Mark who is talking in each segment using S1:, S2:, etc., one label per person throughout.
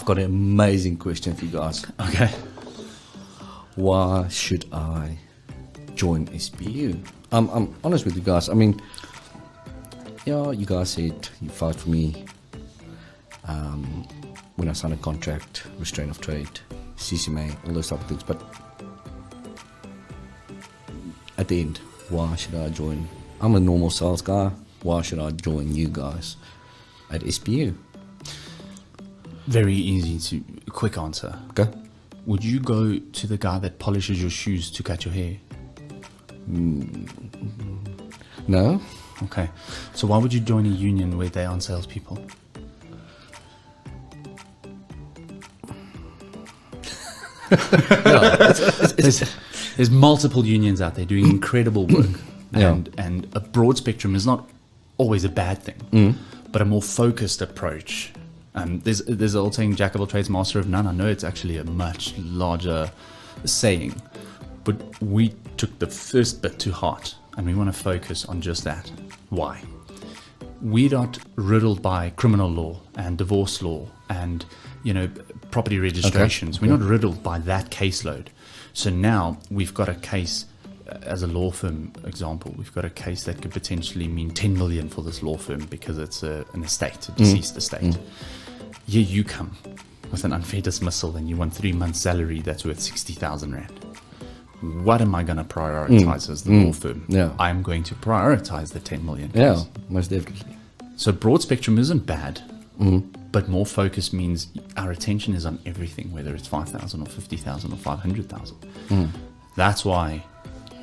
S1: I've got an amazing question for you guys.
S2: Okay.
S1: Why should I join SPU? I'm honest with you guys. I mean, yeah, you guys said you fight for me when I signed a contract, restraint of trade, CCMA, all those type of things. But at the end, why should I join? I'm a normal sales guy. Why should I join you guys at SPU?
S2: Very easy quick answer.
S1: Okay.
S2: Would you go to the guy that polishes your shoes to cut your hair?
S1: No?
S2: Okay. So why would you join a union where they aren't salespeople? There's multiple unions out there doing incredible work.
S1: Yeah.
S2: And a broad spectrum is not always a bad thing, but a more focused approach. There's the old saying, jack of all trades, master of none. I know it's actually a much larger saying, but we took the first bit to heart and we want to focus on just that. Why? We're not riddled by criminal law and divorce law and, property registrations.
S1: Okay.
S2: We're not riddled by that caseload. So now we've got a case, as a law firm example, we've got a case that could potentially mean 10 million for this law firm because it's an estate, a deceased estate. Here you come with an unfair dismissal and you want 3 months salary that's worth 60,000 Rand. What am I going to prioritize as the law firm?
S1: Yeah.
S2: I'm going to prioritize the 10 million case.
S1: Yeah, most definitely.
S2: So broad spectrum isn't bad, but more focus means our attention is on everything, whether it's 5,000 or 50,000 or 500,000. That's why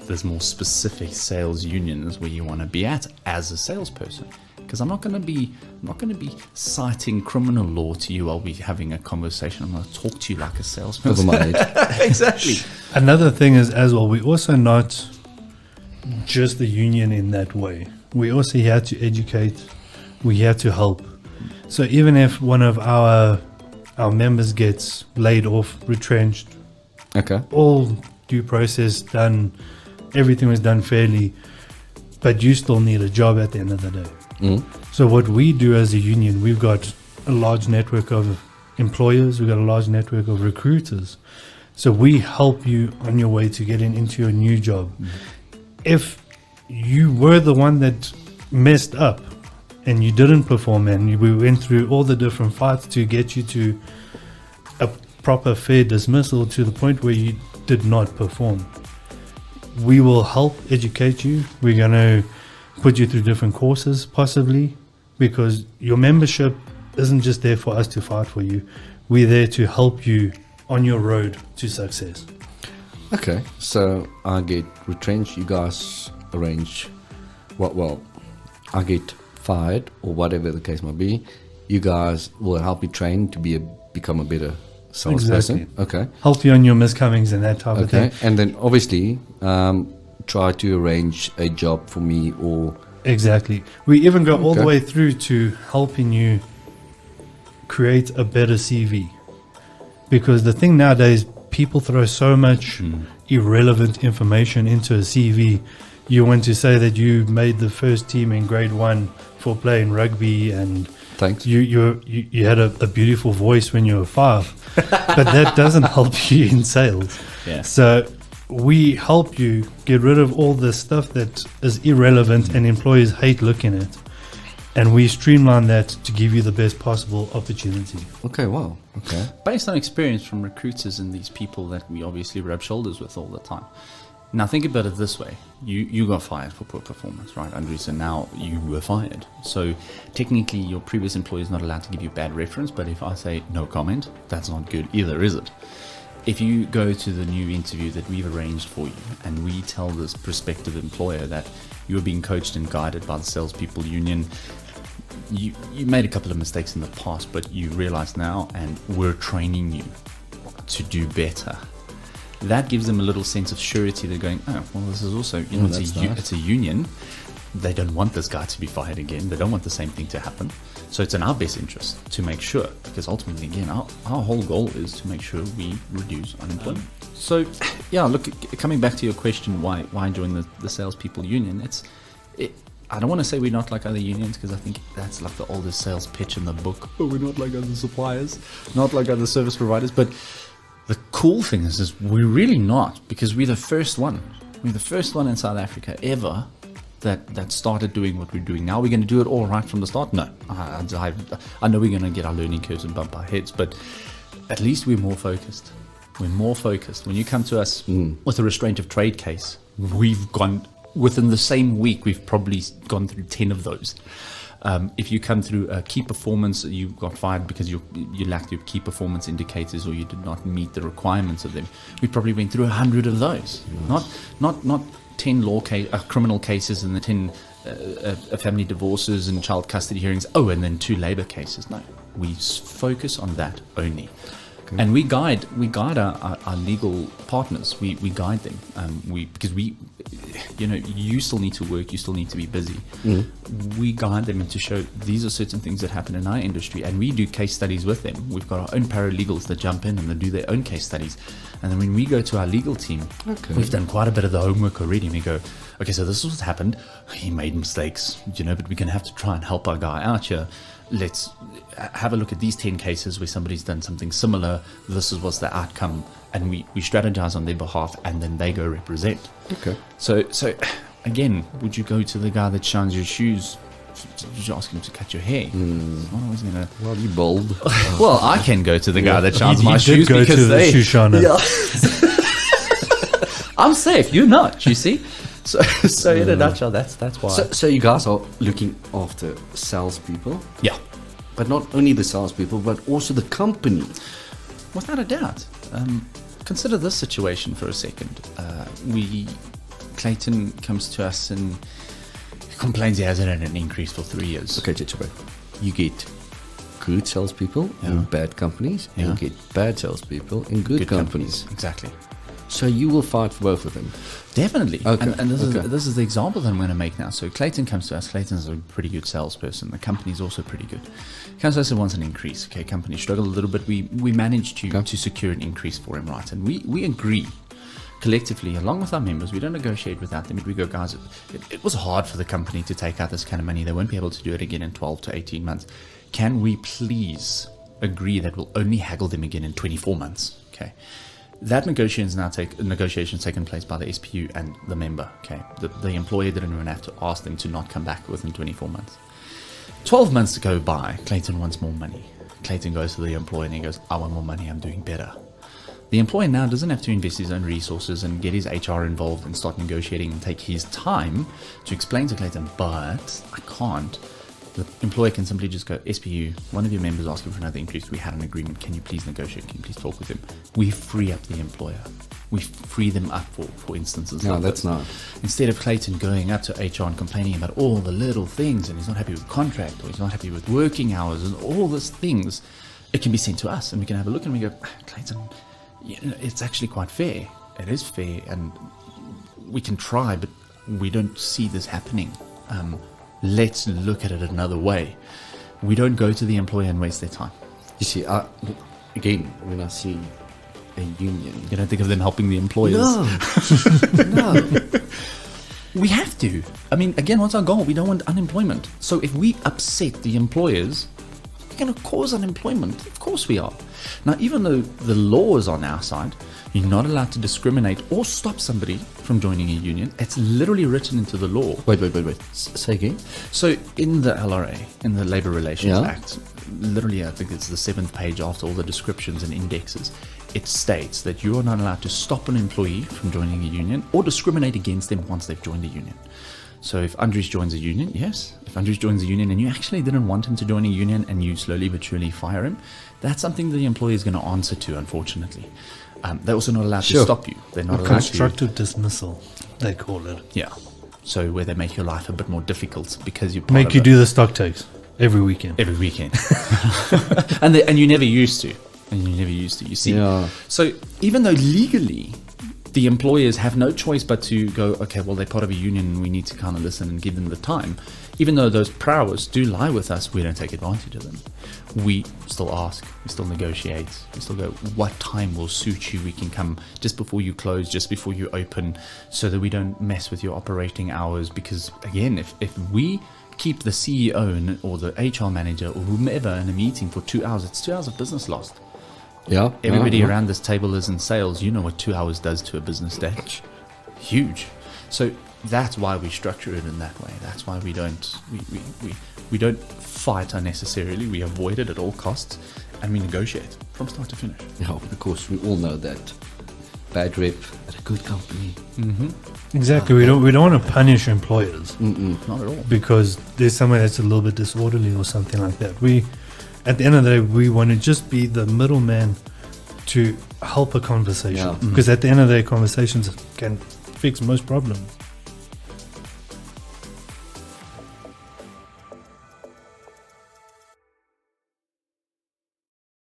S2: there's more specific sales unions where you want to be at as a salesperson. Because I'm not going to be citing criminal law to you while we're having a conversation. I'm going to talk to you like a salesperson.
S1: Over my age.
S2: Exactly.
S3: Another thing is as well, we're also not just the union in that way. We also have to educate. We have to help. So even if one of our members gets laid off, retrenched,
S1: Okay.
S3: all due process done, everything was done fairly, but you still need a job at the end of the day. So what we do as a union, we've got a large network of employers, we've got a large network of recruiters. So we help you on your way to getting into your new job. If you were the one that messed up and you didn't perform and we went through all the different fights to get you to a proper fair dismissal to the point where you did not perform, we will help educate you. We're going to put you through different courses possibly, because your membership isn't just there for us to fight for you. We're there to help you on your road to success.
S1: Okay, so I get retrenched, you guys arrange I get fired or whatever the case might be. You guys will help me train to become a better salesperson.
S3: Exactly.
S1: Okay.
S3: Help you on your miscomings and that type of thing.
S1: And then obviously try to arrange a job for me or...
S3: Exactly. We even go all the way through to helping you create a better CV. Because the thing nowadays, people throw so much irrelevant information into a CV. You want to say that you made the first team in grade 1 for playing rugby and
S1: Thanks.
S3: you had a beautiful voice when you were 5. But that doesn't help you in sales.
S2: Yeah.
S3: So we help you get rid of all the stuff that is irrelevant and employers hate looking at. And we streamline that to give you the best possible opportunity.
S1: Okay, wow. Okay.
S2: Based on experience from recruiters and these people that we obviously rub shoulders with all the time. Now think about it this way. You got fired for poor performance, right, Andrew? So now you were fired. So technically your previous employer is not allowed to give you bad reference, but if I say no comment, that's not good either, is it? If you go to the new interview that we've arranged for you and we tell this prospective employer that you're being coached and guided by the salespeople union, you made a couple of mistakes in the past, but you realize now and we're training you to do better. That gives them a little sense of surety. They're going, oh, well, this is also, it's a union. They don't want this guy to be fired again. They don't want the same thing to happen. So it's in our best interest to make sure, because ultimately, again, our whole goal is to make sure we reduce unemployment. So, yeah, look, coming back to your question, why join the salespeople union? I don't want to say we're not like other unions, because I think that's like the oldest sales pitch in the book. Oh, we're not like other suppliers, not like other service providers. But the cool thing is we're really not, because we're the first one. We're the first one in South Africa ever that started doing what we're doing now. We're going to do it all right from the start? No. I know we're going to get our learning curves and bump our heads, but at least we're more focused. We're more focused. When you come to us with a restraint of trade case, we've gone, within the same week, we've probably gone through 10 of those. If you come through a key performance, you got fired because you lacked your key performance indicators, or you did not meet the requirements of them. We probably went through 100 of those. Not 10 criminal cases and the 10 family divorces and child custody hearings. Oh, and then 2 labor cases. No, we focus on that only. And we guide our legal partners. We guide them. Because you still need to work. You still need to be busy. We guide them to show these are certain things that happen in our industry, and we do case studies with them. We've got our own paralegals that jump in and they do their own case studies. And then when we go to our legal team, we've done quite a bit of the homework already. And we go, okay, so this is what's happened. He made mistakes, but we're going to have to try and help our guy out here. Let's have a look at these 10 cases where somebody's done something similar. This is what's the outcome, and we strategize on their behalf, and then they go represent.
S1: Okay.
S2: So again, would you go to the guy that shines your shoes? Did you ask him to cut your hair? Not always gonna.
S1: Well, you bold.
S2: Well, I can go to the guy that shines
S3: You
S2: my
S3: did
S2: shoes
S3: go
S2: because
S3: to the shoe shiner.
S2: Yeah. I'm safe. You're not. You see. So in a nutshell, that's why.
S1: So you guys are looking after salespeople,
S2: Yeah.
S1: but not only the salespeople, but also the company.
S2: Without a doubt. Consider this situation for a second. Clayton comes to us and complains he hasn't had an increase for 3 years.
S1: Okay, Chichibe. You get good salespeople in bad companies, and you get bad salespeople in good companies.
S2: Exactly.
S3: So you will fight for both of them.
S2: Definitely.
S1: Okay.
S2: And this is the example that I'm going to make now. So Clayton comes to us. Clayton's a pretty good salesperson. The company's also pretty good. Comes to us and wants an increase. Okay, company struggled a little bit. We managed to secure an increase for him, right? And we agree collectively, along with our members. We don't negotiate without them. We go, guys, it was hard for the company to take out this kind of money. They won't be able to do it again in 12 to 18 months. Can we please agree that we'll only haggle them again in 24 months? Okay. That negotiation's taken place by the SPU and the member. Okay, the employer didn't even have to ask them to not come back within 24 months. 12 months to go by, Clayton wants more money. Clayton goes to the employer and he goes, I want more money, I'm doing better. The employer now doesn't have to invest his own resources and get his HR involved and start negotiating and take his time to explain to Clayton, but I can't. The employer can simply just go, SPU, one of your members asking for another increase. We had an agreement. Can you please negotiate? Can you please talk with him? We free up the employer. We free them up for instances
S1: No,
S2: like
S1: that's
S2: this.
S1: not.
S2: Instead of Clayton going up to HR and complaining about all the little things, and he's not happy with contract, or he's not happy with working hours, and all these things, it can be sent to us, and we can have a look and we go, Clayton, it's actually quite fair. It is fair, and we can try, but we don't see this happening. Let's look at it another way. We don't go to the employer and waste their time.
S1: You see, again, when I see a union,
S2: You don't think of them helping the employers?
S1: no.
S2: We have to. I mean, again, what's our goal? We don't want unemployment. So if we upset the employers, we're going to cause unemployment. Of course we are. Now, even though the law is on our side, you're not allowed to discriminate or stop somebody from joining a union. It's literally written into the law.
S1: Wait. Say again.
S2: So in the LRA, in the Labour Relations
S1: Yeah.
S2: Act, literally I think it's the 7th page after all the descriptions and indexes, it states that you are not allowed to stop an employee from joining a union or discriminate against them once they've joined a union. So if Andries joins a union, yes. If Andries joins a union and you actually didn't want him to join a union and you slowly but surely fire him, that's something the employer is going to answer to, unfortunately. They're also not allowed to stop you. They're not allowed
S3: Constructive dismissal, they call it.
S2: to. Yeah. So where they make your life a bit more difficult because you're part
S3: Make
S2: of
S3: you
S2: it
S3: do the stock takes every weekend.
S2: every weekend. and you never used to. You see.
S1: Yeah.
S2: So even though legally the employers have no choice but to go, okay, well, they're part of a union and we need to kind of listen and give them the time. Even though those prowess do lie with us, we don't take advantage of them. We still ask, we still negotiate, we still go, what time will suit you? We can come just before you close, just before you open, so that we don't mess with your operating hours. Because again, if we keep the CEO or the HR manager or whomever in a meeting for 2 hours, it's 2 hours of business lost.
S1: Yeah.
S2: Everybody
S1: yeah.
S2: around this table is in sales. You know what 2 hours does to a business day. Huge. So that's why we structure it in that way. That's why we don't fight unnecessarily. We avoid it at all costs, and we negotiate from start to finish.
S1: Yeah, of course, we all know that. Bad rep at a good company.
S3: Exactly. We don't want to punish employers
S2: Not at all.
S3: because there's somewhere that's a little bit disorderly or something like that. We, at the end of the day, we want to just be the middleman to help a conversation.
S1: Yeah.
S3: Because at the end of the day, conversations can fix most problems.